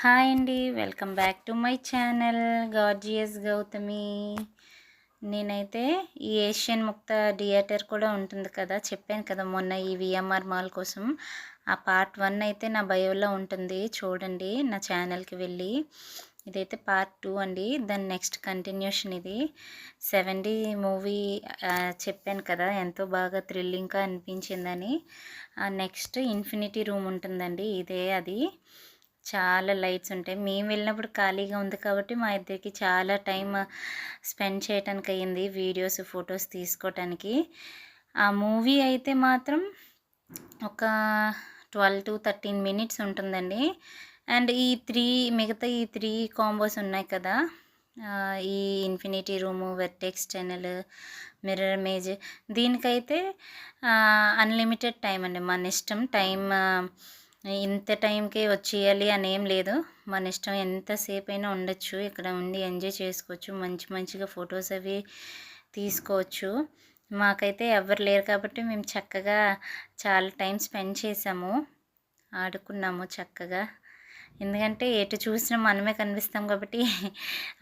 Hi అండి. Welcome back to my channel gorgeous Gautami. నేనైతే ఈ ఏషియన్ ముక్త థియేటర్ కూడా ఉంటుంది కదా, చెప్పాను కదా మొన్న ఈ విఎంఆర్ మాల్ కోసం. ఆ పార్ట్ 1 అయితే నా బయోలో ఉంటుంది, చూడండి నా ఛానల్కి వెళ్ళి. ఇదైతే పార్ట్ 2 అండి, దాని నెక్స్ట్ కంటిన్యూషన్ ఇది. 7D మూవీ చెప్పాను కదా, ఎంతో బాగా థ్రిల్లింగ్గా అనిపించిందని. నెక్స్ట్ ఇన్ఫినిటీ రూమ్ ఉంటుందండి, ఇదే అది. చాలా లైట్స్ ఉంటాయి. మేము వెళ్ళినప్పుడు ఖాళీగా ఉంది కాబట్టి మా ఇద్దరికి చాలా టైం స్పెండ్ చేయటానికి అయ్యింది, వీడియోస్ ఫొటోస్ తీసుకోవటానికి. ఆ మూవీ అయితే మాత్రం ఒక 12 to 13 minutes ఉంటుందండి. అండ్ మిగతా ఈ త్రీ కాంబోస్ ఉన్నాయి కదా, ఈ infinity room, vertex tunnel, mirror image, దీనికైతే అన్లిమిటెడ్ టైం అండి. మన ఇష్టం, టైం ఇంత టైంకే వచ్చేయాలి అని ఏం లేదు. మన ఇష్టం, ఎంతసేపు అయినా ఉండొచ్చు ఇక్కడ, ఉండి ఎంజాయ్ చేసుకోవచ్చు, మంచి మంచిగా ఫొటోస్ అవి తీసుకోవచ్చు. మాకైతే ఎవరు లేరు కాబట్టి మేము చక్కగా చాలా టైం స్పెండ్ చేసాము, ఆడుకున్నాము చక్కగా. ఎందుకంటే ఎటు చూసినా మనమే కనిపిస్తాం కాబట్టి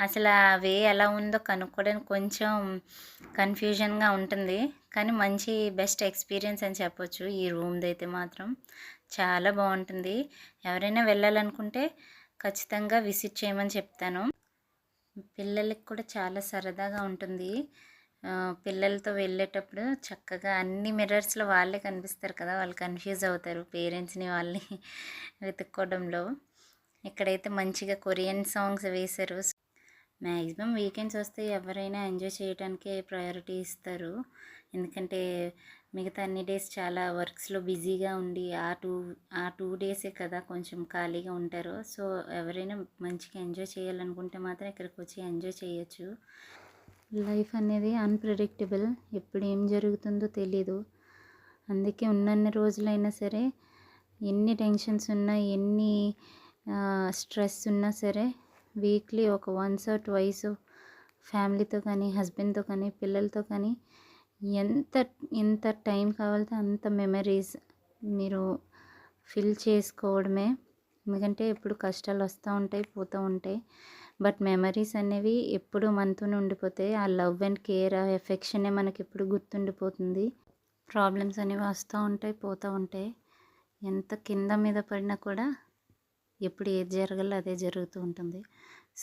అసలు ఆ వే ఎలా ఉందో కనుక్కోవడానికి కొంచెం కన్ఫ్యూజన్గా ఉంటుంది. కానీ మంచి బెస్ట్ ఎక్స్పీరియన్స్ అని చెప్పొచ్చు. ఈ రూమ్ది అయితే మాత్రం చాలా బాగుంటుంది. ఎవరైనా వెళ్ళాలనుకుంటే ఖచ్చితంగా విజిట్ చేయమని చెప్తాను. పిల్లలకి కూడా చాలా సరదాగా ఉంటుంది. పిల్లలతో వెళ్ళేటప్పుడు చక్కగా అన్ని మిర్రర్స్లో వాళ్ళే కనిపిస్తారు కదా, వాళ్ళు కన్ఫ్యూజ్ అవుతారు పేరెంట్స్ని వాళ్ళని వెతుక్కోవడంలో. ఇక్కడైతే మంచిగా కొరియన్ సాంగ్స్ వేశారు. మ్యాక్సిమం వీకెండ్స్ వస్తే ఎవరైనా ఎంజాయ్ చేయడానికే ప్రయారిటీ ఇస్తారు. ఎందుకంటే మిగతా అన్ని డేస్ చాలా వర్క్స్లో బిజీగా ఉండి ఆ టూ డేసే కదా కొంచెం ఖాళీగా ఉంటారు. సో ఎవరైనా మంచిగా ఎంజాయ్ చేయాలనుకుంటే మాత్రం ఇక్కడికి వచ్చి ఎంజాయ్ చేయొచ్చు. లైఫ్ అనేది అన్ప్రెడిక్టబుల్, ఎప్పుడు ఏం జరుగుతుందో తెలీదు. అందుకే ఉన్నన్ని రోజులైనా సరే, ఎన్ని టెన్షన్స్ ఉన్నా, ఎన్ని స్ట్రెస్ ఉన్నా సరే, వీక్లీ ఒక వన్స్ ఆర్ ట్వైస్ ఫ్యామిలీతో కానీ, హస్బెండ్తో కానీ, పిల్లలతో కానీ ఎంత టైం కావాలంటే అంత మెమరీస్ మీరు ఫిల్ చేసుకోవడమే. ఎందుకంటే ఎప్పుడు కష్టాలు వస్తూ ఉంటాయి, పోతూ ఉంటాయి. బట్ మెమరీస్ అనేవి ఎప్పుడు మనతోనే ఉండిపోతాయి. ఆ లవ్ అండ్ కేర్, ఆ ఎఫెక్షనే మనకి ఎప్పుడు గుర్తుండిపోతుంది. ప్రాబ్లమ్స్ అనేవి వస్తూ ఉంటాయి, పోతూ ఉంటాయి. ఎంత కింద మీద పడినా కూడా ఎప్పుడు ఏది జరగాలో అదే జరుగుతూ ఉంటుంది.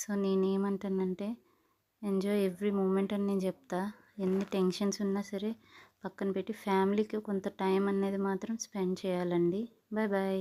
సో నేనేమంటానంటే, ఎంజాయ్ ఎవ్రీ మూమెంట్ అని నేను చెప్తా. ఎన్ని టెన్షన్స్ ఉన్నా సరే పక్కన పెట్టి ఫ్యామిలీకి కొంత టైం అనేది మాత్రం స్పెండ్ చేయాలండి. Bye bye.